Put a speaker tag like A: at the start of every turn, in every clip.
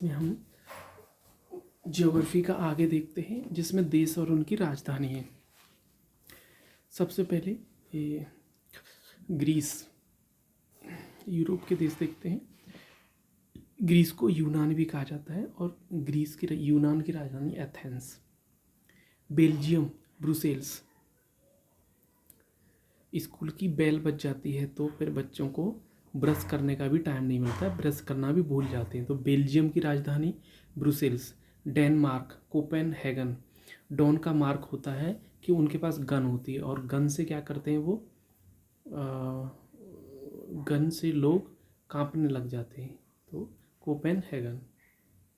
A: में हम ज्योग्राफी का आगे देखते हैं, जिसमें देश और उनकी राजधानी है। सबसे पहले ये ग्रीस, यूरोप के देश देखते हैं। ग्रीस को यूनान भी कहा जाता है और ग्रीस की यूनान की राजधानी एथेंस। Belgium Brussels. स्कूल की बेल बज जाती है तो फिर बच्चों को ब्रश करने का भी टाइम नहीं मिलता है, ब्रश करना भी भूल जाते हैं। तो बेल्जियम की राजधानी ब्रुसेल्स। Denmark Copenhagen. डॉन का मार्क होता है कि उनके पास गन होती है और गन से क्या करते हैं वो, गन से लोग कांपने लग जाते हैं। तो कोपेनहेगन,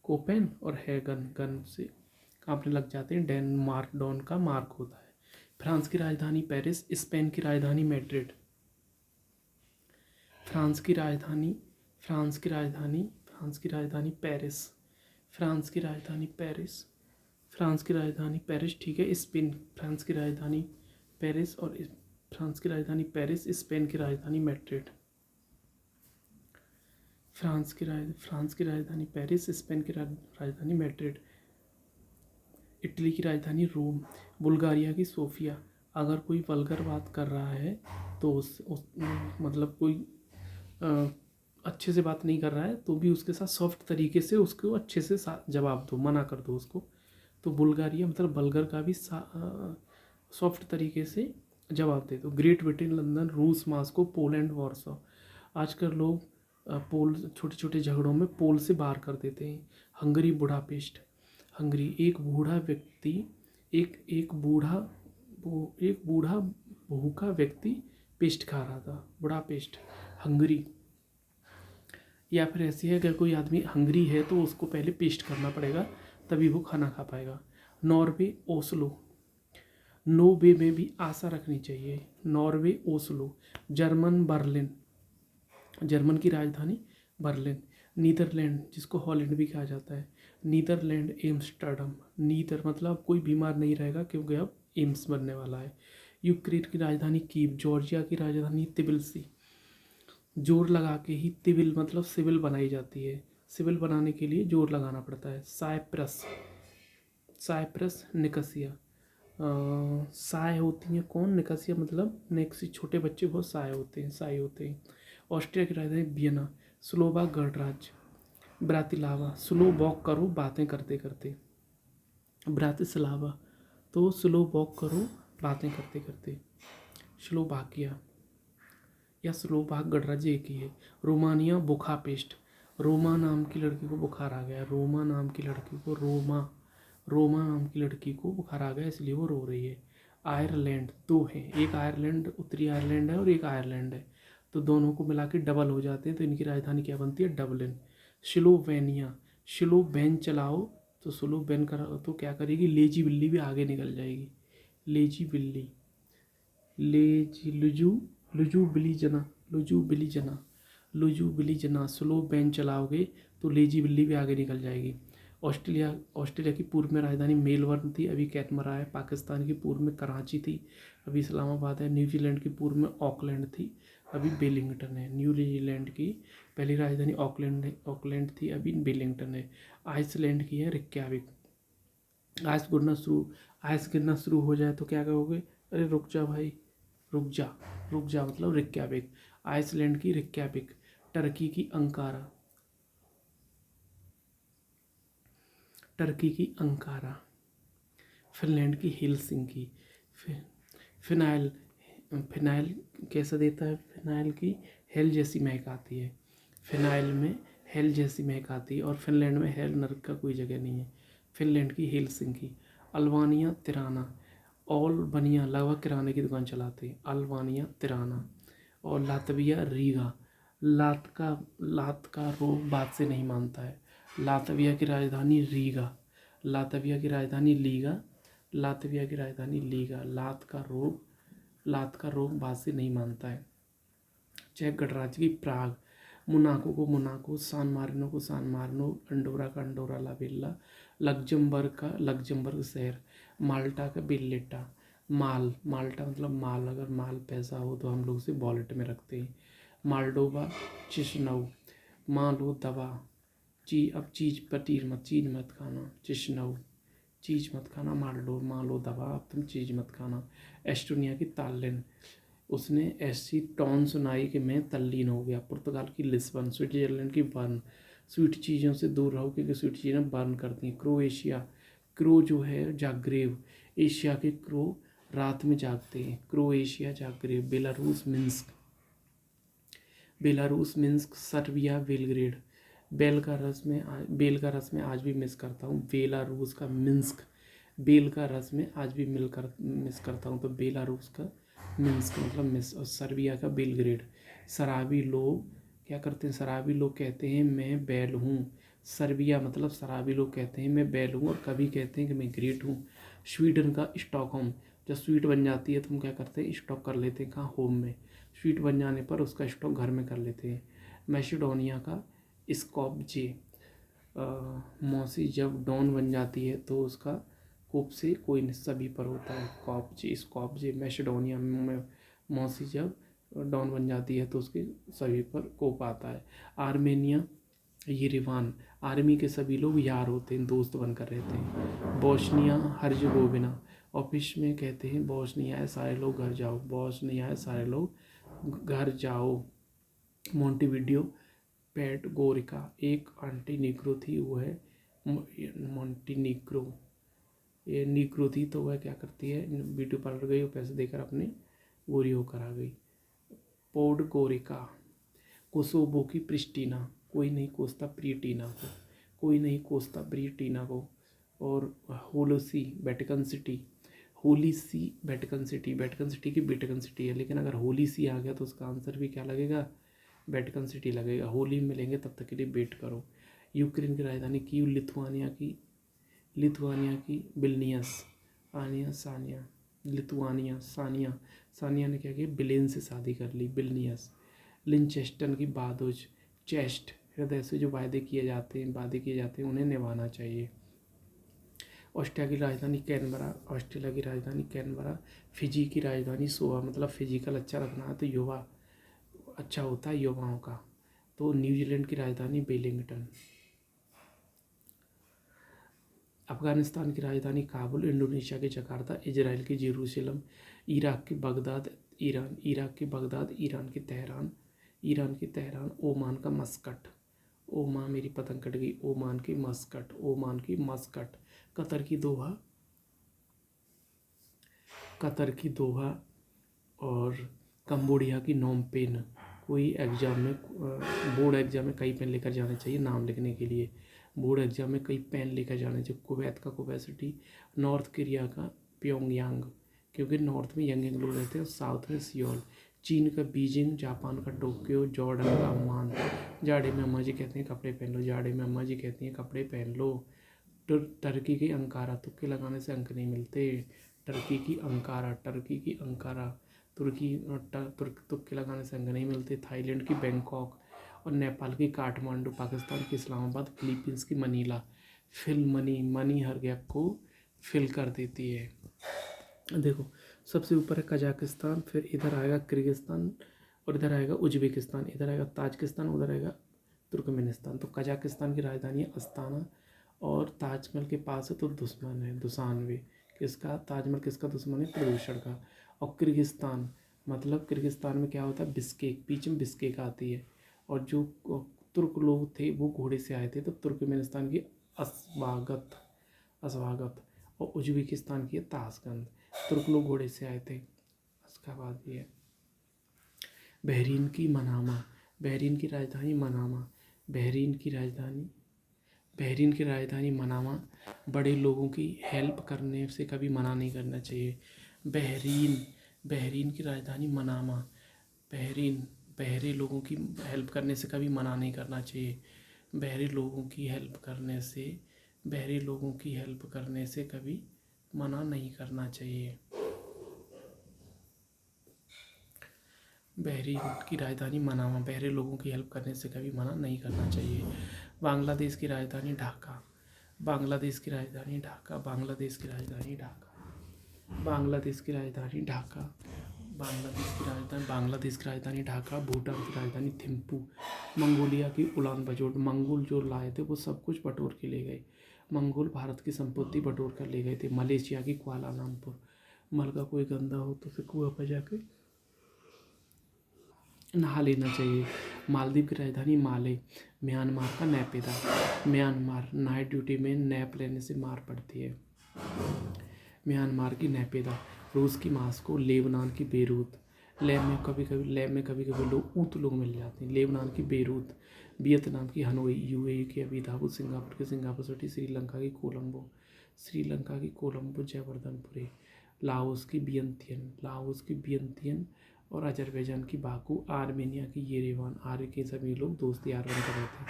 A: कोपेन और हैगन, गन से कांपने लग जाते हैं। डेनमार्क डॉन का मार्क होता है। फ्रांस की राजधानी पेरिस। स्पेन की राजधानी मैड्रिड। फ्रांस की राजधानी पेरिस। फ्रांस की राजधानी पेरिस, ठीक है। स्पेन, फ्रांस की राजधानी पेरिस और फ्रांस की राजधानी पेरिस, स्पेन की राजधानी मैड्रिड। फ्रांस की राजधानी पेरिस, स्पेन की राजधानी मैड्रिड। इटली की राजधानी रोम। बुल्गारिया की सोफिया। अगर कोई वल्गर बात कर रहा है तो मतलब कोई अच्छे से बात नहीं कर रहा है तो भी उसके साथ सॉफ्ट तरीके से उसको अच्छे से जवाब दो, मना कर दो उसको। तो बुल्गारिया मतलब वल्गर का भी सॉफ्ट तरीके से जवाब दे दो। ग्रेट ब्रिटेन लंदन, रूस मास्को, पोलैंड वॉर्सो। आजकल लोग पोल छोटे छोटे झगड़ों में पोल से बाहर कर देते हैं। Hungary Budapest. हंगरी एक बूढ़ा व्यक्ति एक बूढ़ा भूखा व्यक्ति पेस्ट खा रहा था, बुडापेस्ट हंगरी। या फिर ऐसी है, अगर कोई आदमी हंगरी है तो उसको पहले पेस्ट करना पड़ेगा तभी वो खाना खा पाएगा। Norway Oslo. नोवे में भी आशा रखनी चाहिए। Norway Oslo. German Berlin, German की राजधानी बर्लिन। नीदरलैंड, जिसको हॉलैंड भी कहा जाता है, नीदरलैंड एम्स्टर्डम। नीदर मतलब कोई बीमार नहीं रहेगा क्योंकि अब एम्स बनने वाला है। यूक्रेन की राजधानी कीव। जॉर्जिया की राजधानी तिबिलिसी। जोर लगा के ही तिबिल मतलब सिविल बनाई जाती है, सिविल बनाने के लिए जोर लगाना पड़ता है। Cyprus Nicosia. साय होती हैं कौन, निकोसिया मतलब नेक्सी, छोटे बच्चे बहुत साय होते हैं, साई होते हैं। ऑस्ट्रिया की राजधानी वियना। स्लोवाक गणराज्य। ब्रातिस्लावा। स्लो वॉक करो बातें करते करते, ब्रातिस्लावा। तो स्लो वॉक करो बातें करते करते। स्लोवाकिया या स्लोवाक गणराज्य एक ही है। रोमानिया बुखापेस्ट। रोमा नाम की लड़की को बुखार आ गया। रोमा नाम की लड़की को बुखार आ गया, इसलिए वो रो रही है। आयरलैंड दो है, एक आयरलैंड उत्तरी आयरलैंड है और एक आयरलैंड है, तो दोनों को मिला के डबल हो जाते हैं, तो इनकी राजधानी क्या बनती है, डबलिन। स्लोवेनिया। स्लो बैन चलाओ तो स्लो बैन करा तो क्या करेगी, लेजी बिल्ली भी आगे निकल जाएगी। लेजी बिल्ली, लेजी लुजू लुजू बिली जना। स्लो बैन चलाओगे तो लेजी बिल्ली भी आगे निकल जाएगी। ऑस्ट्रेलिया की पूर्व में राजधानी मेलबर्न थी, अभी कैटमरा है। पाकिस्तान की पूर्व में कराची थी, अभी इस्लामाबाद है। न्यूजीलैंड की पूर्व में ऑकलैंड थी, अभी वेलिंगटन है। न्यूजीलैंड की पहली राजधानी ऑकलैंड थी, अभी वेलिंगटन है। आइसलैंड की है रिक्याविक। आइस गिरना शुरू हो जाए तो क्या कहोगे, अरे रुक जा भाई, रुक जा मतलब रिक्याविक। आइसलैंड की रिक्याविक। टर्की की अंकारा। फिनलैंड की हेलसिंकी। फिनाइल कैसा देता है, फिनाइल की हेल जैसी महक आती है, फिनाइल में हेल जैसी महक आती है, और फिनलैंड में हेल नर्क का कोई जगह नहीं है। फिनलैंड की हेलसिंकी। Albania Tirana. बनिया लगभग किराने की दुकान चलाते हैं, अल्बानिया तिराना। और लातविया रीगा। लात का रोग बात से नहीं मानता है। लातविया की राजधानी रीगा। लातविया की राजधानी लीगा। लात का रोग बात से नहीं मानता है। चेक गणराज्य की प्राग। मोनाको को मोनाको, सान मारिनो को सान मारिनो, अंडोरा का अंडोरा ला बेल्ला, लग्जमबर्ग शहर, माल्टा का बेल्लेटा। माल्टा मतलब माल, अगर माल पैसा हो तो हम लोग उसे वॉलेट में रखते हैं। माल्डोवा चिशनऊ। मालोदवा अब चीज़ मत खाना। चिशनऊ, चीज़ मत खाना। मालो दबा, अब तुम चीज़ मत खाना। एस्टोनिया की तालिन, उसने ऐसी टोन सुनाई कि मैं तल्लीन हो गया। पुर्तगाल की लिस्बन, स्विट्जरलैंड की बर्न, स्वीट चीज़ों से दूर रहो क्योंकि स्वीट चीज़ें बर्न करती हैं। क्रोएशिया, क्रो जो है जाग्रेव, एशिया के क्रो रात में जागते हैं। Croatia Zagreb. Belarus Minsk, Serbia Belgrade. बेल का रस में आज भी मिस करता हूँ। बेलारूस का मिन्स्क, बेल का रस में आज भी मिस करता हूँ। तो बेलारूस का मिन्स्क मतलब मिस, और सर्बिया का बेलग्रेड। शराबी लोग क्या करते हैं? शराबी लोग कहते हैं मैं बैल हूँ। सर्बिया मतलब शराबी लोग कहते हैं मैं बैल हूँ, और कभी कहते हैं कि मैं ग्रेट हूँ। स्वीडन का स्टॉकहोम, जब स्वीट बन जाती है तो हम क्या करते हैं? स्टॉक कर लेते हैं। कहाँ? होम में। स्वीट बन जाने पर उसका स्टॉक घर में कर लेते हैं। मैसिडोनिया का स्कॉपजे, मौसी जब डॉन बन जाती है तो उसका कोप से कोई सभी पर होता है। स्कॉपजे मैसिडोनिया में मौसी जब डॉन बन जाती है तो उसके सभी पर कोप आता है। आर्मेनिया येरेवान, आर्मी के सभी लोग यार होते हैं, दोस्त बनकर रहते हैं। बोस्निया हर्जेगोविना, ऑफिस में कहते हैं बॉस नहीं आए सारे लोग घर जाओ, बॉस नहीं आए सारे लोग घर जाओ। मोंटेविडियो पेट गोरिका, एक आंटी निग्रो थी, वो है मोंटीनिग्रो। ये निग्रो थी तो वह क्या करती है? ब्यूटी पार्लर गई और पैसे देकर अपने गोरी होकर आ गई। पोड गोरिका। कोसोवो की प्रिस्टीना, कोई नहीं कोसता प्रियटीना को, कोई नहीं कोसता प्रियटीना को। और होलोसी वेटिकन सिटी, होली सी वेटिकन सिटी, वेटिकन सिटी की वेटिकन सिटी है, लेकिन अगर होली सी आ गया तो उसका आंसर भी क्या लगेगा? वेटिकन सिटी लगेगा। होली में मिलेंगे, तब तक के लिए वेट करो। यूक्रेन की राजधानी कीव, लिथुआनिया की विल्नियस। सानिया ने क्या किया? बिलेन से शादी कर ली। विल्नियस। लिंचेस्टन की बादोज, चेस्ट, हृदय से जो वादे किए जाते हैं उन्हें निभाना चाहिए। ऑस्ट्रिया की राजधानी कैनबरा। फिजी की राजधानी सोआ, मतलब फिजिकल अच्छा रखना है तो युवा अच्छा होता है युवाओं का। तो न्यूजीलैंड की राजधानी वेलिंगटन। अफगानिस्तान की राजधानी काबुल, इंडोनेशिया की जकार्ता, इजराइल की जेरूसलम, इराक की बगदाद, ईरान की तेहरान, ओमान का मस्कट। ओमान, मेरी पतंग कट गई। ओमान की मस्कट। कतर की दोहा और कंबोडिया की नोम पेन। कोई एग्ज़ाम में बोर्ड एग्ज़ाम में कई पेन लेकर जाने चाहिए नाम लिखने के लिए। बोर्ड एग्ज़ाम में कई पेन लेकर जाने चाहिए। कुवैत का कुवैत सिटी, नॉर्थ कोरिया का प्योंगयांग, क्योंकि नॉर्थ में यंग लोग रहते हैं और साउथ में सियोल। चीन का बीजिंग, जापान का टोक्यो, जॉर्डन का अम्मान। जाड़े में अम्मा जी कहती हैं कपड़े पहन लो। टर्की की अंकारा, तुक्के लगाने से अंक नहीं मिलते। टर्की की अंकारा, तुक्के लगाने से अंक नहीं मिलते। थाईलैंड की बैंकॉक और नेपाल की काठमांडू, पाकिस्तान की इस्लामाबाद, फिलीपींस की मनीला। मनी हर गैप को फिल कर देती है। देखो, सबसे ऊपर है कजाकिस्तान, फिर इधर आएगा किर्गिस्तान, और इधर आएगा उज्बेकिस्तान, इधर आएगा ताजिकिस्तान, उधर आएगा तुर्कमेनिस्तान। तो कजाकिस्तान की राजधानी है अस्ताना, और ताजमहल के पास है तो दुसानवे। ताजमहल किसका दुश्मन है? प्रदूषण का। और किर्गिस्तान मतलब किर्गिस्तान में क्या होता है? बिस्केक, बीच में बिस्केक आती है। और जो तुर्क लोग थे वो घोड़े से आए थे, तो तुर्कमेनिस्तान की अस्वागत। और उज्बेकिस्तान की है ताशकंद। तुर्क लोग घोड़े से आए थे। उसका बाद भी है बहरीन की मनामा, बहरीन की राजधानी मनामा। बड़े लोगों की हेल्प करने से कभी मना नहीं करना चाहिए। बहरीन की राजधानी मनामा। बहरे लोगों की हेल्प करने से कभी मना नहीं करना चाहिए। बहरे लोगों की हेल्प करने से कभी मना नहीं करना चाहिए। बहरीन की राजधानी मनामा, बहरे लोगों की हेल्प करने से कभी मना नहीं करना चाहिए। बांग्लादेश की राजधानी ढाका। बांग्लादेश की राजधानी ढाका, भूटान की राजधानी थिम्पू, मंगोलिया की उलान बटोर। मंगोल जो लाए थे वो सब कुछ बटोर के ले गए। मंगोल भारत की संपत्ति बटोर कर ले गए थे। मलेशिया की कुआलालंपुर। मल का कोई गंदा हो तो उसे कुआं पर जाके नहा लेना चाहिए। मालदीव की राजधानी माले। म्यांमार का नैपीदा। म्यांमार, नाइट ड्यूटी में नैप लेने से मार पड़ती है। म्यांमार की नैपीदा। रूस की मास्को। लेबनान की बेरूत। लेब में कभी कभी ऊँट लोग मिल जाते हैं। लेबनान की बेरूत। वियतनाम की हनोई। यूएई की अबू धाबी। सिंगापुर की सिंगापुर सिटी। श्रीलंका की कोलंबो जयवर्धनपुरी। लाओस की वियंतियन और अजरबैजान की बाकू। आर्मेनिया की येरेवान। आर्य के सभी लोग दोस्ती यार बन कर रहते हैं।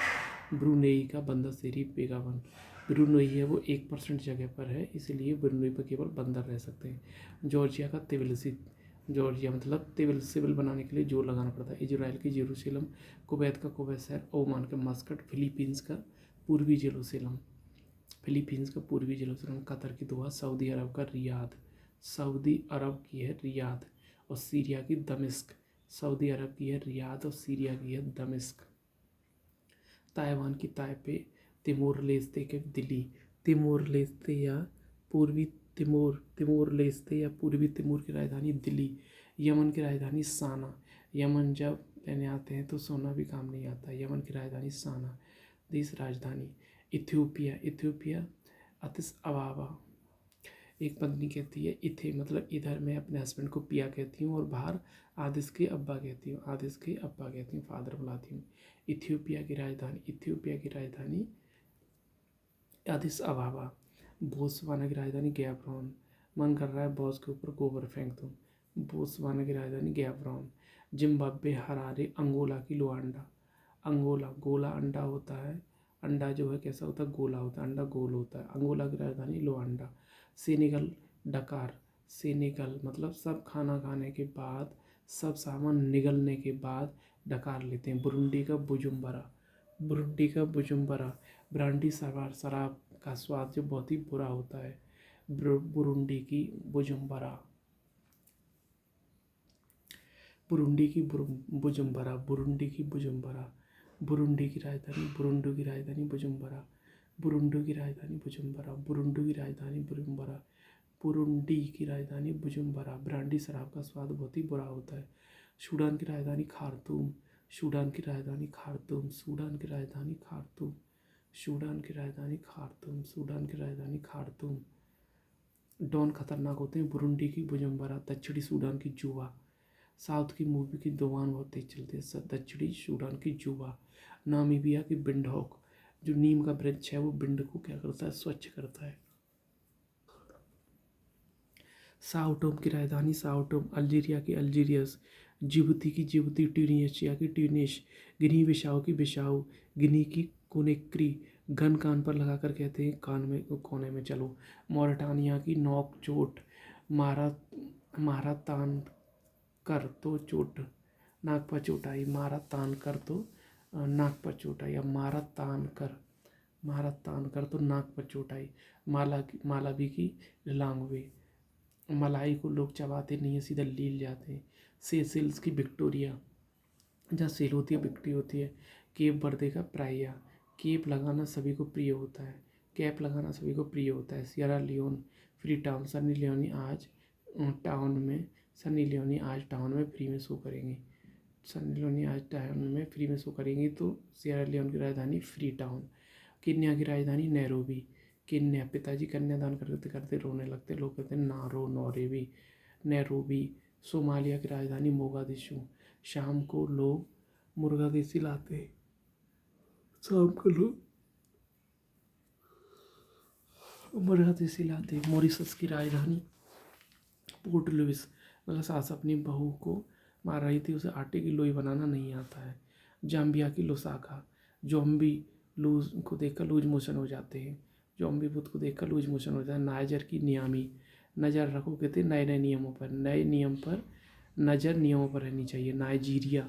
A: ब्रुनेई का बंदर शेरी बेगावन। ब्रुनेई है वो 1% जगह पर है, इसलिए ब्रुनेई पर केवल बंदर रह सकते हैं। जॉर्जिया का तिबिलिसी। जॉर्जिया मतलब सिविल बनाने के लिए जोर लगाना पड़ता है। इजराइल की जेरूसलम। कुवैत का कुवैत शहर। ओमान का मस्कट। फिलीपींस का पूर्वी जेरूसलम। कतर की दोहा। सऊदी अरब का रियाद। सऊदी अरब की है रियाद और सीरिया की दमिश्क। सऊदी अरब की है रियाद और सीरिया की है दमिश्क। ताइवान की ताइपे। तिमोर लेस्ते के दिल्ली। तिमोर लेस्ते या पूर्वी तिमोर की राजधानी दिल्ली। यमन की राजधानी साना। यमन जब लेने आते हैं तो सोना भी काम नहीं आता। यमन की राजधानी साना। देश राजधानी। Ethiopia Addis Ababa. एक पत्नी कहती है इथे मतलब इधर, मैं अपने हस्बैंड को पिया कहती हूँ और बाहर आदिश के अब्बा कहती हूँ, फादर बुलाती हूँ। इथियोपिया की राजधानी अदिस अबाबा। बोत्सवाना की राजधानी गैब्रोन। मन कर रहा है बॉस के ऊपर गोबर फेंक दूँ। बोत्सवाना की राजधानी गैब्रोन। Zimbabwe Harare. अंगोला की लुआंडा। गोला अंडा होता है। अंडा जो है कैसा होता है, गोला होता है, अंडा गोल होता है। अंगोला की राजधानी लुआंडा। सेनेगल डकार। सेनेगल मतलब सब खाना खाने के बाद, सब सामान निगलने के बाद डकार लेते हैं। बुरुंडी का बुजुम्बरा। ब्रांडी शराब का स्वाद जो बहुत ही बुरा होता है। बुरुंडी की बुजुम्बरा। बुरुंडी की बुजुम्बरा। बुरुंडी की राजधानी बुजुम्बरा। ब्रांडी शराब का स्वाद बहुत ही बुरा होता है। सूडान की राजधानी खार्तूम। डॉन खतरनाक होते हैं। बुरुंडी की बुजुम्बरा। दक्षिणी सूडान की जुबा। साउथ की मूवी की दोवान बहुत तेज चलती है। दक्षिणी सूडान की जुबा। नामीबिया की बिंडहॉक। जो नीम का वृक्ष है वो बिंड को क्या करता है, स्वच्छ करता है। साओटोम की राजधानी अल्जीरिया की अल्जीरियस। जिबूती की ट्यूनीशिया की ट्यूनिस। गिनी बिसाऊ की बिसाऊ। गिनी की कोनेक्री। गन कान पर लगाकर कहते हैं कोने में चलो। मॉरिटानिया की नोक चोट। मारा तान कर तो चोट नाक पर चोट आई। नाक पर चोट आई। अब मारा तान कर तो नाक पर चोट आई। मालावी की लांगवे। मलाई को लोग चबाते नहीं है, सीधा लील जाते हैं। सेशेल्स की विक्टोरिया। जहाँ सेल होती है बिक्री होती है। केप वर्दे का प्राइया। कैप लगाना सभी को प्रिय होता है। Sierra Leone Freetown. Sunny Leone आज टाउन में फ्री में शो करेंगी। तो सियरा लियोन की राजधानी फ्री टाउन। केन्या की राजधानी नैरोबी। केन्या। पिताजी कन्यादान करते करते रोने लगते, लोग कहते हैं नैरोबी। सोमालिया की राजधानी मोगादिशु। शाम को लोग मुर्गा देसी लाते। मॉरिशस की राजधानी पोर्ट लुइस। मतलब सास अपनी बहू को मार रही थी, उसे आटे की लोई बनाना नहीं आता है। जाम्बिया की लुसाका। जॉम्बी लूज को देखकर लूज मोशन हो जाते हैं। नाइजर की नियामी। नज़र रखो कहते हैं नए नियमों पर नियमों पर रहनी चाहिए। Nigeria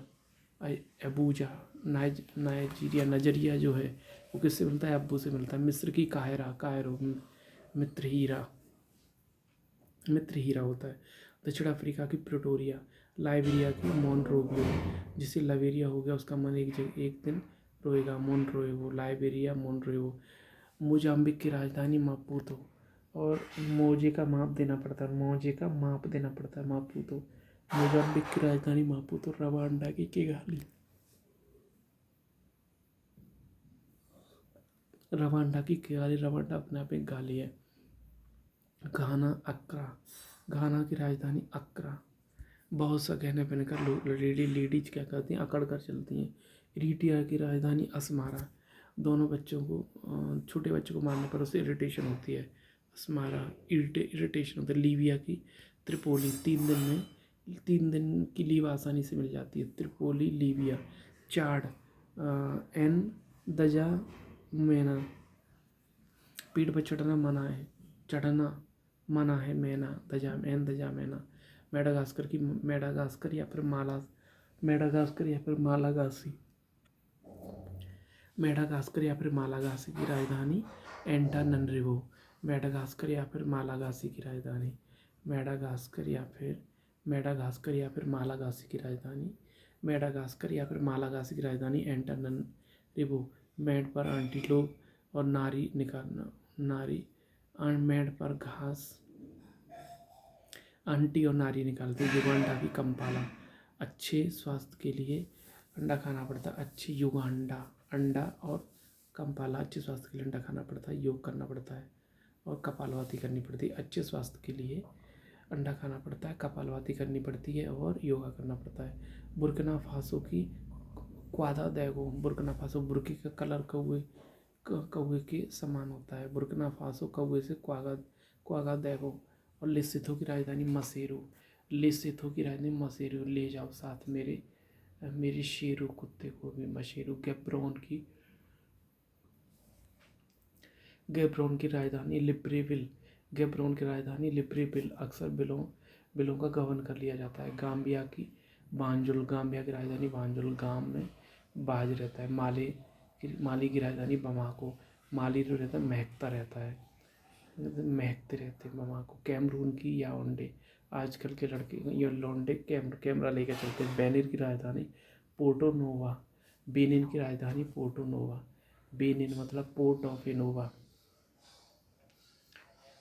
A: Abuja. नाइजीरिया नजरिया जो है वो किससे मिलता है, अब्बू से मिलता है। मिस्र की कायरो मित्र हीरा होता है। दक्षिण अफ्रीका की प्रिटोरिया, लाइबेरिया की मोनरोवियो, जिसे लाइबेरिया हो गया उसका मन एक दिन रोएगा, मोनरोवियो, लाइबेरिया, मोनरोवियो। मोजाम्बिक की राजधानी मापुतो, और मोजे का माप देना पड़ता है, मोजे का माप देना पड़ता है, मापुतो। मोजाम्बिक की राजधानी मापुतो। रवांडा की किगाली, रवांडा की किगाली, रवांडा अपने आप एक गाली है। घाना, अक्रा, घाना की राजधानी अक्रा। बहुत सा गहने पहनकर लेडीज क्या करती हैं, अकड़ कर चलती हैं। इरिट्रिया की राजधानी असमारा। दोनों बच्चों को, छोटे बच्चों को मारने पर उसे इरिटेशन होती है, असमारा, इरिटेशन होता है। लीबिया की त्रिपोली, 3 दिन की लीव आसानी से मिल जाती है। Tripoli, Libya. Chad, N'Djamena, पीठ पर चढ़ना मना है, मैना, दजा मैना। मेडागास्कर या फिर मालागासी, मेडागास्कर या फिर मालागासी की राजधानी एंटाननरिवो। मेडागास्कर या फिर मालागासी की राजधानी, मेडागास्कर या फिर मालागासी की राजधानी, मेडागास्कर या फिर मालागासी की राजधानी एंटाननरिवो। मेड पर एंटीलोप और मेड पर घास, आंटी और नारी निकालते हैं। युगांडा की कंपाला, अच्छे स्वास्थ्य के लिए अंडा खाना पड़ता है। अच्छे युगांडा, अंडा और कंपाला, अच्छे स्वास्थ्य के लिए अंडा खाना पड़ता है, योग करना पड़ता है और कपालभाति करनी पड़ती है। अच्छे स्वास्थ्य के लिए अंडा खाना पड़ता है, कपालभाति करनी पड़ती है और योगा करना पड़ता है। बुर्किना फासो की क्वादा दैगो, बुर्किना फासो, बुर्की का कलर कौवे के समान होता है। बुर्किना फासो कौवे से क्वागा दैगो। और लेसोथो की राजधानी मसेरो, लेसोथो की राजधानी मसेरो। ले जाओ साथ मेरे शेरू कुत्ते को भी, मशेरू। गैब्रोन की राजधानी लिब्रेविल, गैब्रोन की राजधानी लिब्रेविल। अक्सर बिलों का गवर्न कर लिया जाता है। गाम्बिया की बांजुल, गाम्बिया की राजधानी बांजुल, गाम में बाज रहता है। माली की राजधानी बमाको, माली जो रहता है महकता रहता है, महकते रहते हैं बमाको। कैमरून की याओंडे, आजकल के लड़के ये लौंडे कैमरा लेकर चलते हैं। बेनिन की राजधानी पोर्टो नोवा, बेनिन की राजधानी पोर्टो नोवा। बेनिन मतलब पोर्ट ऑफ इनोवा।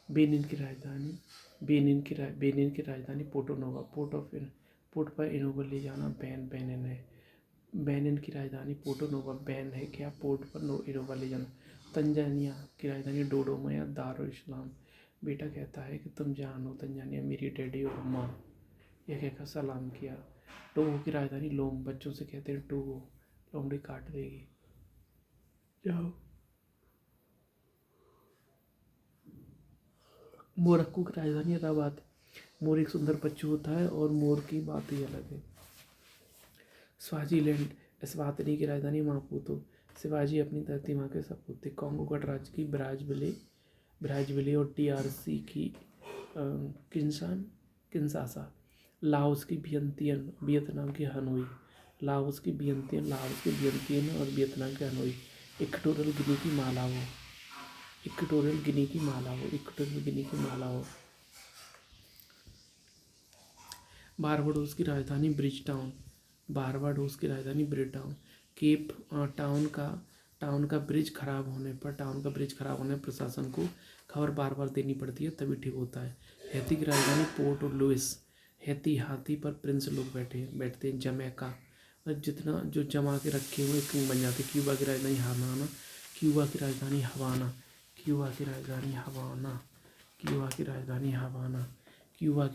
A: बेनिन की राजधानी पोर्टो नोवा, पोर्ट पर इनोवा ले जाना बेनिन है। बेनिन की राजधानी पोर्टो नोवा, बैन है क्या, पोर्ट पर इनोवा ले जाना। तंजानिया की राजधानी डोडोमा या दारुल इस्लाम। बेटा कहता है कि तुम जानो तंजानिया मेरी डैडी और माँ, यह कहकर सलाम किया। टोगो की राजधानी लोम, बच्चों से कहते हैं टोगो, लोमड़ी काट देगी, जाओ। मोरक्को की राजधानी रबात। मोर एक सुंदर पक्षी होता है और मोर की बात ही अलग है। स्वाजीलैंड, एस्वातिनी की राजधानी मापुतो। शिवाजी अपनी धरती माँ के सपूत थे। कॉन्गो गणराज्य की ब्राज़ाविली और DRC की किंशासा। लाओस की वियंतियन, वियतनाम की हनोई। लाओस की वियंतियन और वियतनाम की हनोई। इक्वेटोरियल गिनी की मालावो। बारबाडोस की राजधानी ब्रिजटाउन, केप टाउन का ब्रिज खराब होने पर प्रशासन को खबर बार देनी पड़ती है, तभी ठीक होता है। हैती की राजधानी पोर्ट लुइस। हैती, हाथी पर प्रिंस लोग बैठते हैं। जमैका, जितना जो जमा के रखे हुए किंग बन जाते। क्यूबा की राजधानी हवाना, क्यूबा की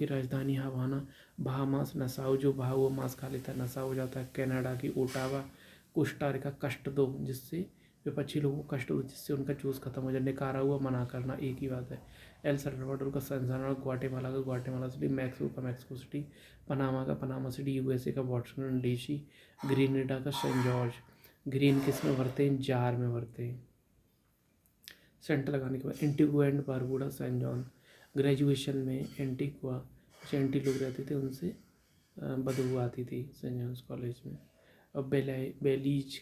A: राजधानी हवाना। बहामास, नसाउ, जो बहा हुआ मांस खा लेता है नशा हो जाता है। कनाडा की ओटावा। कोस्टारिका, कष्ट दो जिससे विपक्षी लोगों को कष्ट हो जिससे उनका जूस खत्म हो जाए। निकारागुआ, मना करना, एक ही बात है। एल सल्वाडोर का सैन, ग्वाटेमाला का Guatemala city, Mexico city, Panama का पनामा सिटी, USA का वाशिंगटन DC, ग्रेनेडा का सेंट जॉर्ज। ग्रीन किस में भरते हैं, जार में भरते हैं। सेंटर लगाने के बाद Antigua and Barbuda, Saint John. Graduation में एंटी लोग रहते थे, उनसे बदबू आती थी सेंट जॉन्स कॉलेज में। और बेलीज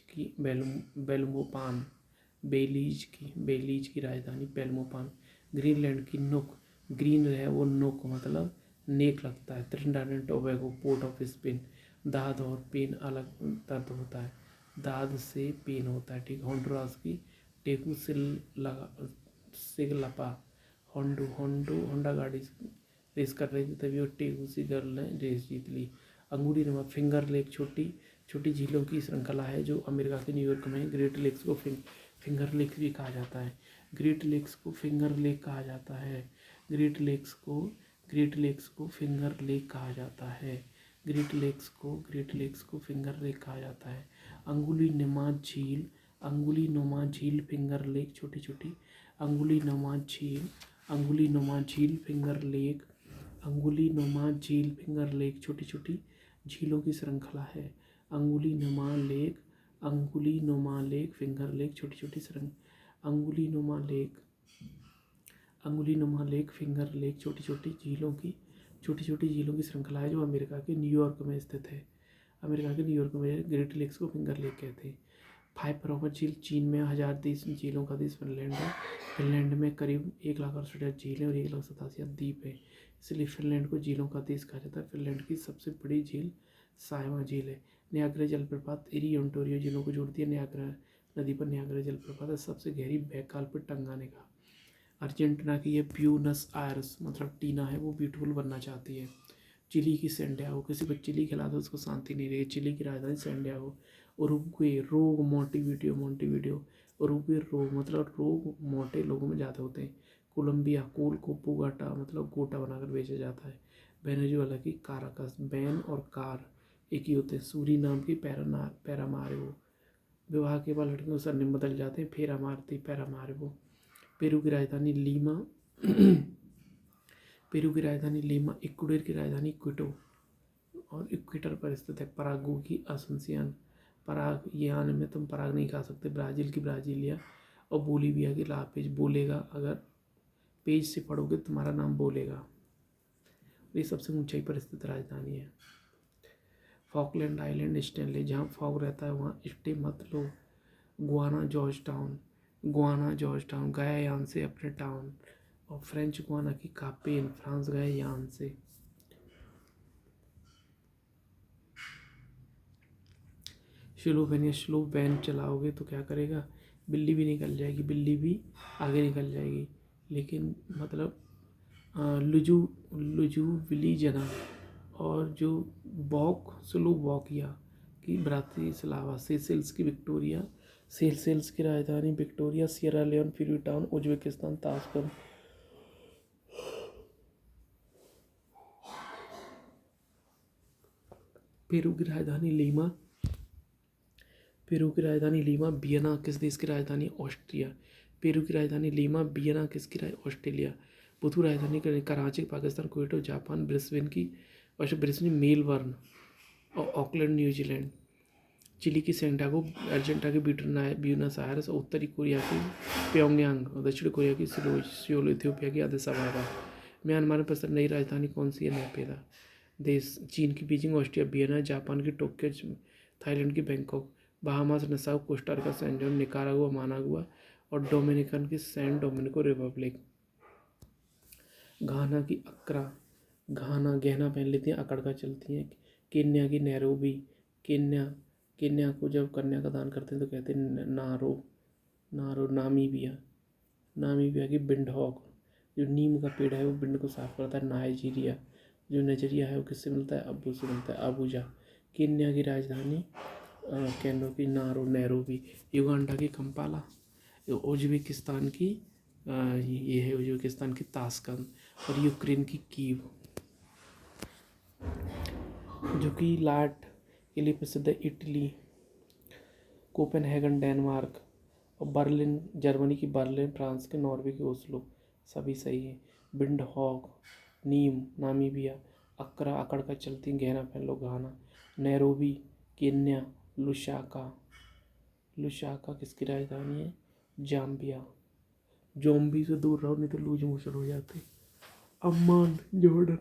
A: की राजधानी बेल्मोपान। ग्रीनलैंड की नुक, ग्रीन है वो नुक मतलब नेक लगता है। त्रिनिडाद and Tobago, port of Spain. दाद और पेन अलग दर्द होता है, दाद से पेन होता है, ठीक। होंडुरास की टेकू सिगलपा। होंडा गाड़ी रेस कर रही थी, तभी वो टेकू सी गर्ल ने रेस जीत ली। अंगूरी नमा फिंगर लेक छोटी छोटी झीलों की श्रृंखला है जो अमेरिका के न्यूयॉर्क में है। ग्रेट लेक्स को फिंगर लेक्स भी कहा जाता है। ग्रेट लेक्स को फिंगर लेक कहा जाता है। ग्रेट लेक्स को फिंगर लेक कहा जाता है। ग्रेट लेक्स को फिंगर लेक कहा जाता है। अंगुली नुमा झील फिंगर लेक छोटी छोटी। अंगुली नुमा झील फिंगर लेक छोटी छोटी झीलों की श्रृंखला है। अंगुली नुमा लेक फिंगर लेक छोटी छोटी फिंगर लेक छोटी छोटी झीलों की श्रृंखला है जो अमेरिका के न्यूयॉर्क में स्थित है। अमेरिका के न्यूयॉर्क में ग्रेट लेक्स को फिंगर लेक कहते हैं। फाइव प्रॉपर झील चीन में 1030 झीलों का देश फिनलैंड है। फिनलैंड में करीब 1,68,000 झीलें और 1,87,000 द्वीप है, इसलिए फिनलैंड को झीलों का देश कहा जाता है। फिनलैंड की सबसे बड़ी झील साइमा झील है। नियाग्रा जलप्रपात एरी ओंटारियो जिलों को जोड़ती है। नियाग्रा नदी पर नियाग्रा जलप्रपात है सबसे गहरी बैककाल पर टंगाने का। अर्जेंटीना की ये ब्यूनस आयर्स मतलब टीना है, वो ब्यूटीफुल बनना चाहती है। चिली की सैंटियागो, किसी को चिली खिला दो उसको शांति नहीं रहेगी। चिली की राजधानी सैंटियागो। उरुग्वे रोग मोंटेविडियो। उरुग्वे रोग मतलब रोग मोटे लोगों में ज़्यादा होते हैं। कोलंबिया कोल को पोगाटा मतलब गोटा बनाकर बेचा जाता है। वेनेजुएला की काराकस, बैन और कार एक ही होते हैं। सूरी नाम की पैरामारिबो, विवाह के बाद लड़कियों के सरनेम बदल जाते हैं। फेरा मारती पैरामारिबो। पेरू की राजधानी लीमा। इक्वाडोर की राजधानी क्विटो और इक्वेटर पर स्थित है। परागू की असुंसियान। पराग यान में तुम पराग नहीं खा सकते। ब्राज़ील की ब्राज़ीलिया और बोलीविया की लापेज। बोलेगा, अगर पेज से पढ़ोगे तुम्हारा नाम बोलेगा। ये सबसे ऊंचाई पर स्थित राजधानी है। फॉकलैंड आइलैंड स्टैनले, जहाँ फॉग रहता है वहाँ स्टे मत लो। गुआना जॉर्ज टाउन गया यान से अपने टाउन। और फ्रेंच गुआना की कापेन, फ्रांस गए यान से। स्लो वैन चलाओगे तो क्या करेगा, बिल्ली भी निकल जाएगी, बिल्ली भी आगे निकल जाएगी। लेकिन मतलब लुजू विलीजना और जो स्लो वॉकिया की ब्रातिस्लावा। सेल्स की राजधानी Victoria. Sierra Leone Freetown Uzbekistan. Tashkent. Peru की राजधानी लीमा। वियना किस देश की राजधानी? ऑस्ट्रिया। पेरू की राजधानी लीमा। वियना किसकी ऑस्ट्रेलिया। बुधू राजधानी Karachi Pakistan. Kyoto Japan. Brisbane Melbourne और ऑकलैंड न्यूजीलैंड। चिली की सैंटियागो। अर्जेंटीना की ब्यूनस आयर्स। उत्तरी कोरिया की प्योंगयांग और दक्षिण कोरिया की सियोल। इथियोपिया की अदिस अबाबा। म्यांमार में प्रसिद्ध नई राजधानी कौन सी है? नेपिदा। देश चीन की बीजिंग। Austria Vienna. जापान की टोक्यो। थाईलैंड की Bangkok. Bahamas Nassau. Costa Rica San John. Nicaragua Managua और डोमिनिकन की सैन डोमिनिको रिपब्लिक। घाना की अक्रा। घाना गहना पहन लेती हैं, अकड़ कर चलती हैं। केन्या की नैरोबी। केन्या को जब कन्या का दान करते हैं तो कहते हैं नारो। नामीबिया की बिंडहॉक, जो नीम का पेड़ है वो बिंड को साफ करता है। नाइजीरिया, जो नजरिया है वो किससे मिलता है? अब्बू से मिलता है। अबूजा। केन्या की राजधानी केन्या की नैरोबी। युगांडा की कंपाला। उज्बेकिस्तान की ताशकंद और यूक्रेन की कीव, जो कि लाट के लिए प्रसिद्ध है। इटली। कोपेनहेगन डेनमार्क और बर्लिन जर्मनी की बर्लिन। फ्रांस के नॉर्वे की ओस्लो। सभी सही है। बिंडहॉक, नीम नामीबिया। अक्रा अकड़ कर चलती गहना पहन लो घाना। Nairobi Kenya. लुसाका किसकी राजधानी है? जाम्बिया। जोम्बी से दूर रहो नहीं तो लूज मोशन हो जाते। Amman Jordan.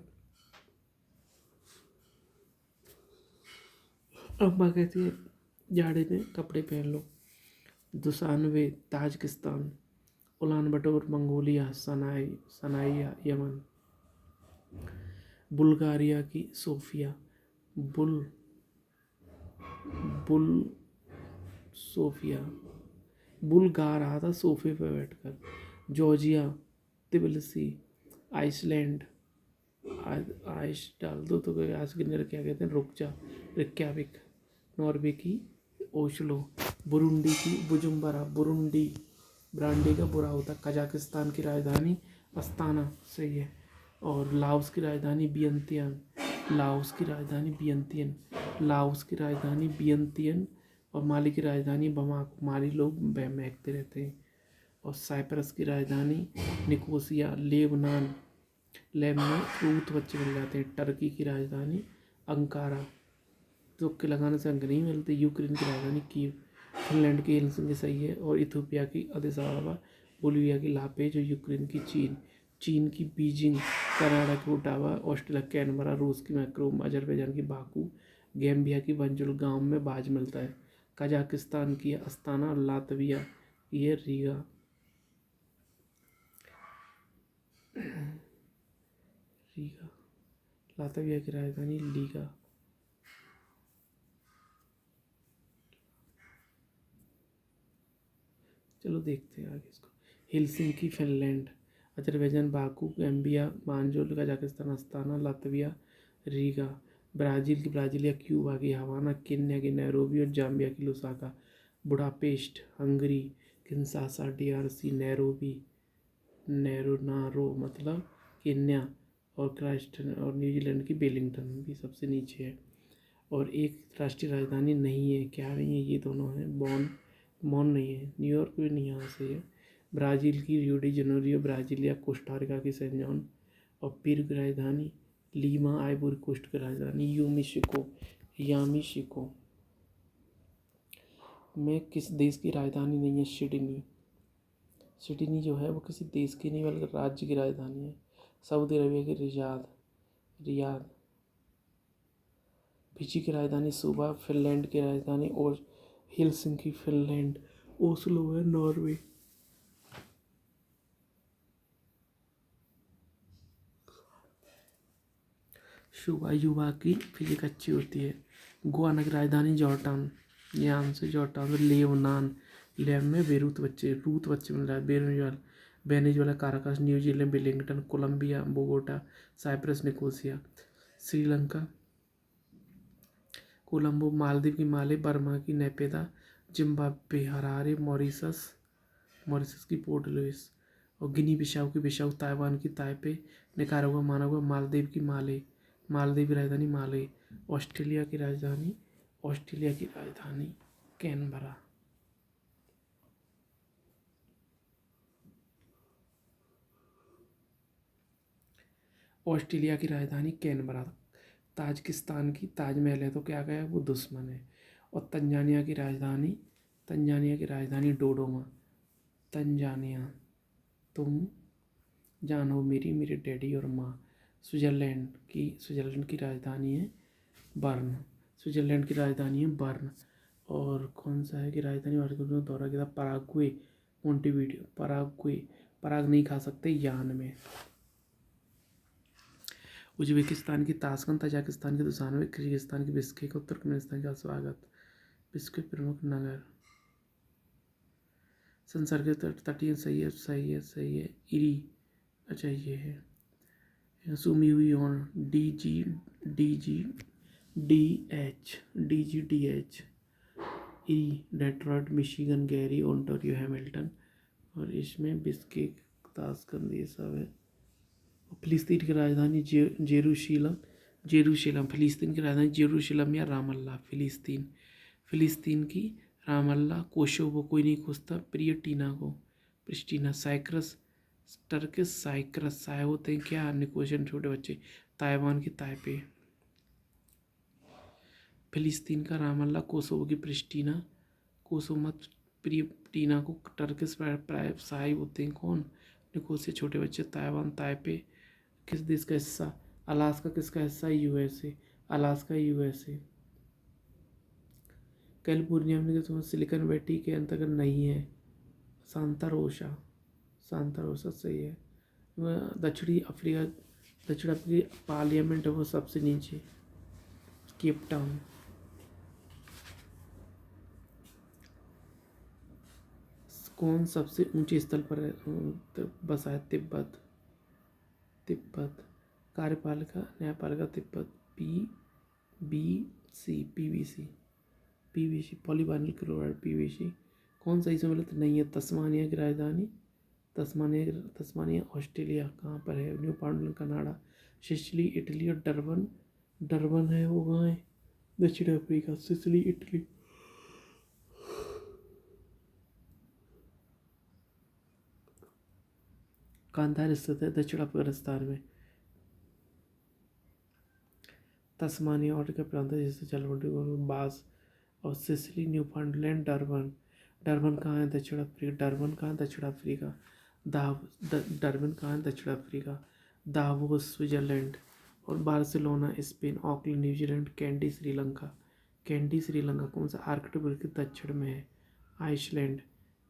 A: अम्मा कहती है जाड़े में कपड़े पहन लो। Dushanbe Tajikistan. Ulan Bator Mongolia. Sanaa Yemen. Bulgaria की सोफिया, बुल सोफिया, बुल गा रहा था सोफे पे बैठकर। जॉर्जिया, तिबिलिसी, आइसलैंड, आइस डाल दो तो आज के अंदर क्या कहते हैं, रुक जा, रिक्याविक। नॉर्वे की ओस्लो, बुरुंडी की बुजुम्बरा, बुरुंडी ब्रांडी का बुरा होता। कजाकिस्तान की राजधानी अस्ताना, सही है। और लाओस की राजधानी वियंतियान, लाओस की राजधानी वियंतियन, लाओस की राजधानी वियंतियन। और माली की राजधानी बमाको, माली लोग महकते रहते हैं। और साइप्रस की राजधानी निकोसिया, लेबनान, लेब में रूत बच्चे मिल जाते हैं। टर्की की राजधानी अंकारा, तुक्के लगाने से अंक नहीं मिलते। यूक्रेन की राजधानी कीव, फिनलैंड की हेलसिंकी, सही है। और इथियोपिया की अदिस अबाबा, बोलिविया की लापेज, और यूक्रेन की चीन की बीजिंग, कनाडा की ओटावा, ऑस्ट्रेलिया कैनबरा, रूस की मैक्रोम, अजरबैजान की बाकू, गैम्बिया की बंजुल गांव में बाज मिलता है। कजाकिस्तान की अस्ताना, और लातविया की है रीगा। लातविया की राजधानी लीगा। चलो देखते हैं आगे इसको। Helsinki Finland, Azerbaijan Baku, Gambia Banjul, Kazakhstan Astana, Latvia Riga. Brasilia Cuba की हवाना, केन्या की नैरोबी, और जाम्बिया की Lusaka. Budapest Hungary, Kinshasa DRC, Nairobi नारो मतलब केन्या, और क्राइस्टन, और न्यूजीलैंड की वेलिंगटन भी सबसे नीचे है। और एक राष्ट्रीय राजधानी नहीं है, क्या नहीं है, ये दोनों हैं। बॉन नहीं है, न्यूयॉर्क भी नहीं यहाँ से है। ब्राज़ील की Rio de Janeiro, Brasilia, Costa Rica की सैन जॉन, और पीरू की राजधानी लीमा, आइवरी कोस्ट की राजधानी यामीशिको। में किस देश की राजधानी नहीं है? सिडनी जो है वो किसी देश की नहीं बल्कि राज्य की राजधानी है। सऊदी अरबिया की रियाद। फिजी की राजधानी सुबा, फिनलैंड की राजधानी और हेलसिंकी फिनलैंड, ओस्लो है नॉर्वे। सुबह युवा की फिजिक अच्छी होती है। गुआना की राजधानी जॉर्टान, यहाँ से जॉर्टान। लेबनान, लेब में रूत बच्चे मिल रहा है। Venezuela Caracas, New Zealand Wellington, Colombia Bogota, Cyprus Nicosia. Sri Lanka Colombo, Maldives की माले, बर्मा की नेपेदा, जिम्बाब्वे हरारे, मॉरिशस की पोर्ट लुइस। और गिनी बिसाऊ, ताइवान की ताइपे, निकारागुआ मानागुआ, मालदीव की राजधानी माले। ऑस्ट्रेलिया की राजधानी कैनबरा। ऑस्ट्रेलिया की राजधानी कैनबरा। ताजिकिस्तान की ताजमहल है तो क्या गया, वो दुश्मन है। और तंजानिया की राजधानी डोडोमा। तंजानिया, तुम जानो मेरे डैडी और माँ। स्विट्ज़रलैंड की राजधानी है बर्न। और कौन सा है कि राजधानी वाशिंगटन, दौरा किया था पराग्वे, मोंटेविडियो। पराग नहीं खा सकते यान में। उज्बेकिस्तान की ताशकंद, तजाकिस्तान की दुशानबे, किर्गिस्तान की बिश्केक, उत्तर तुर्कमेनिस्तान का स्वागत। बिश्केक प्रमुख नगर। संसार के तटीय, सही है। इरी, अच्छा ये है। सुमी हुई on DGDH। Eri, Detroit, Michigan, Gary, Ontario, Hamilton. और इसमें बिश्केक, ताशकंद ये सब है। फिलिस्तीन की राजधानी जेरूशलम। फिलिस्तीन की राजधानी जेरूशलम या रामल्ला। फिलिस्तीन की रामल्ला। कोसोवो, कोई नहीं पूछता, प्रिस्टीना। साइप्रस साय होते हैं क्या, निकोशियन छोटे बच्चे। ताइवान की ताइपे। फिलिस्तीन का रामल्ला, कोसोवो की प्रिस्टीना। कोसोवो मत प्रिस्टीना को टर्किश साय होते हैं कौन, निकोसिया छोटे बच्चे। ताइवान ताइपे किस देश का हिस्सा? अलास्का किसका हिस्सा? USA। Alaska USA। कैलिफोर्निया में तो सिलिकॉन वैली के अंतर्गत नहीं है। सांता रोसा सही है। दक्षिणी अफ्रीका दक्षिण अफ्रीकी पार्लियामेंट है वो सबसे नीचे, केप टाउन। कौन सबसे ऊंचे स्थल पर बसा है? तिब्बत। तिब्बत। कार्यपालिका न्यायपालिका Tibet. PVC polyvinyl chloride PVC. कौन सा इसमें गलत नहीं है? तस्मानिया की राजधानी, तस्मानिया ऑस्ट्रेलिया कहाँ पर है? New फाउंडलैंड Canada. Sicily Italy. और डरबन है वो कहाँ है? दक्षिण अफ्रीका। Sicily Italy. कांधार स्थित है दक्षिण अफगानिस्तान में। तस्मानिया और के प्रांत जैसे जलमंडी बास। और सिसिली न्यूफाउंडलैंड। डरबन कहाँ है? दक्षिण अफ्रीका। डरबन कहाँ है? दक्षिण अफ्रीका। डरबन कहाँ है? दक्षिण अफ्रीका। Davos Switzerland. और Barcelona Spain. Auckland New Zealand. Kandy Sri Lanka. कौन सा आर्कटिक वृत्त के दक्षिण में है? आइसलैंड।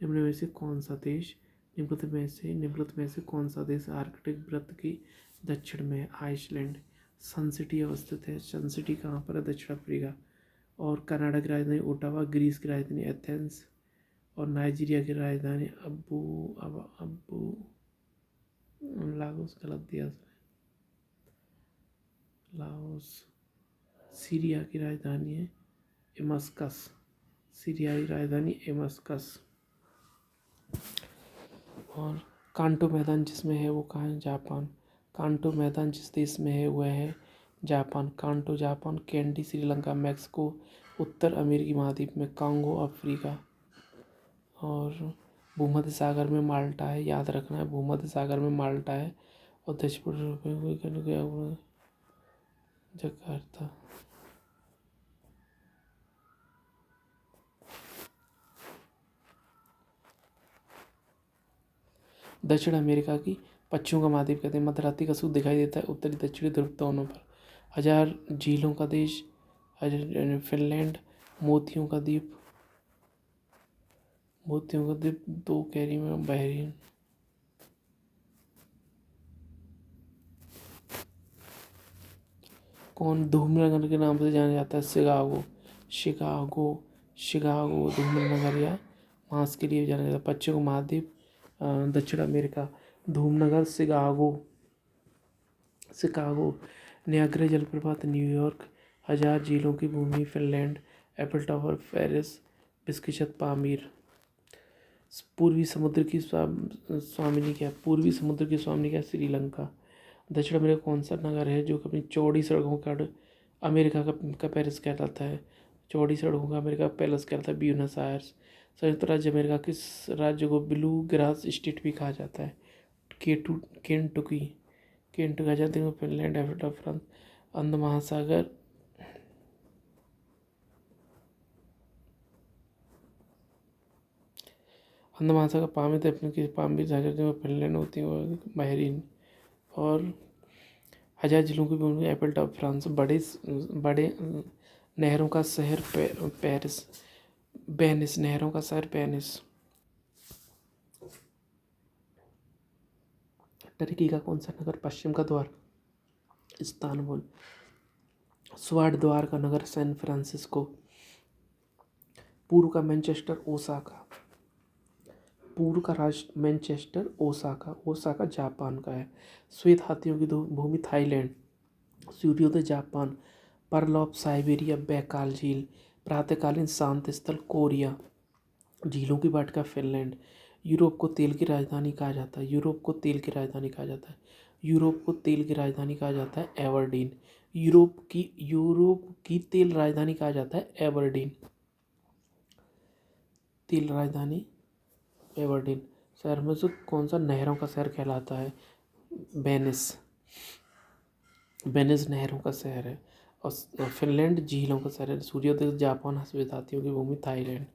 A: निम्न में से कौन सा देश निम्नलिखित में से कौन सा देश आर्कटिक वृत्त की दक्षिण में है? आइसलैंड। सन सिटी अवस्थित है। सन सिटी कहाँ पर है? दक्षिण अफ्रीका। और कनाडा की राजधानी ओटावा। ग्रीस की राजधानी एथेंस। और नाइजीरिया की राजधानी अब्बू लागोस गलत दिया उसने। लाओस। सीरिया की राजधानी है एमस्कस। सीरियाई राजधानी एमस्कस। और कांटो मैदान जिसमें है वो कहाँ है? जापान। कांटो मैदान जिस देश में है वह है जापान। कांटो जापान। कैंडी श्रीलंका। मैक्सिको। उत्तर अमेरिकी महाद्वीप में। Congo Africa. और भूमध्य सागर में माल्टा है, याद रखना है, भूमध्य सागर में माल्टा है। और दक्षिण जकार्ता। दक्षिण अमेरिका की पक्षियों का महाद्वीप कहते हैं। मध्यरात्रि का सूर्य दिखाई देता है उत्तरी दक्षिणी ध्रुव दोनों पर। 1000 झीलों का देश फिनलैंड। मोतियों का द्वीप 2 कैरी में बहरीन। कौन धूमनगर के नाम से जाना जाता है? शिकागो धूमनगर या मांस के लिए जाना जाता है। पश्चिम महाद्वीप दक्षिण अमेरिका। धूमनगर शिकागो। नियाग्रा जलप्रपात न्यूयॉर्क। 1000 झीलों की भूमि फिनलैंड। Eiffel tower Paris. बिस्किशत पामीर। पूर्वी समुद्र की स्वामिनी क्या? श्रीलंका। दक्षिण अमेरिका कौन सा नगर है जो अपनी चौड़ी सड़कों का अमेरिका का पेरिस कहलाता है? चौड़ी सड़कों का अमेरिका पेरिस कहलाता है। Buenos Aires. संयुक्त राज्य अमेरिका किस राज्य को ब्लू ग्रास स्टेट भी कहा जाता है? केंटुकी आजादी में फिनलैंड। Africa France. अंध महासागर पामीर आजादी में फिनलैंड होती है और बहरीन। और 1000 जिलों की भूमि एफिल टावर फ्रांस। बड़े नहरों का शहर पेरिस। वेनिस। नहरों का शहर वेनिस। टर्की का कौन सा नगर पश्चिम का द्वार? इस्तानबुल। स्वाट द्वार का नगर सैन फ्रांसिस्को। पूर्व का मैनचेस्टर ओसाका। ओसाका जापान का है। श्वेत हाथियों की भूमि थाईलैंड। सूर्योदय Japan. Pearl of Siberia Baikal झील। प्रातःकालीन शांत स्थल कोरिया। झीलों की वाटिका फिनलैंड। यूरोप को तेल की राजधानी कहा जाता है? यूरोप को तेल की राजधानी कहा जाता है एबरडीन। यूरोप की तेल राजधानी कहा जाता है एबरडीन। तेल राजधानी एबरडीन। शहर में से कौन सा नहरों का शहर कहलाता है? वेनिस नहरों का शहर है। और फिनलैंड झीलों का शहर है। सूर्योदय जापान। हंसवेत हाथियों की भूमि थाईलैंड।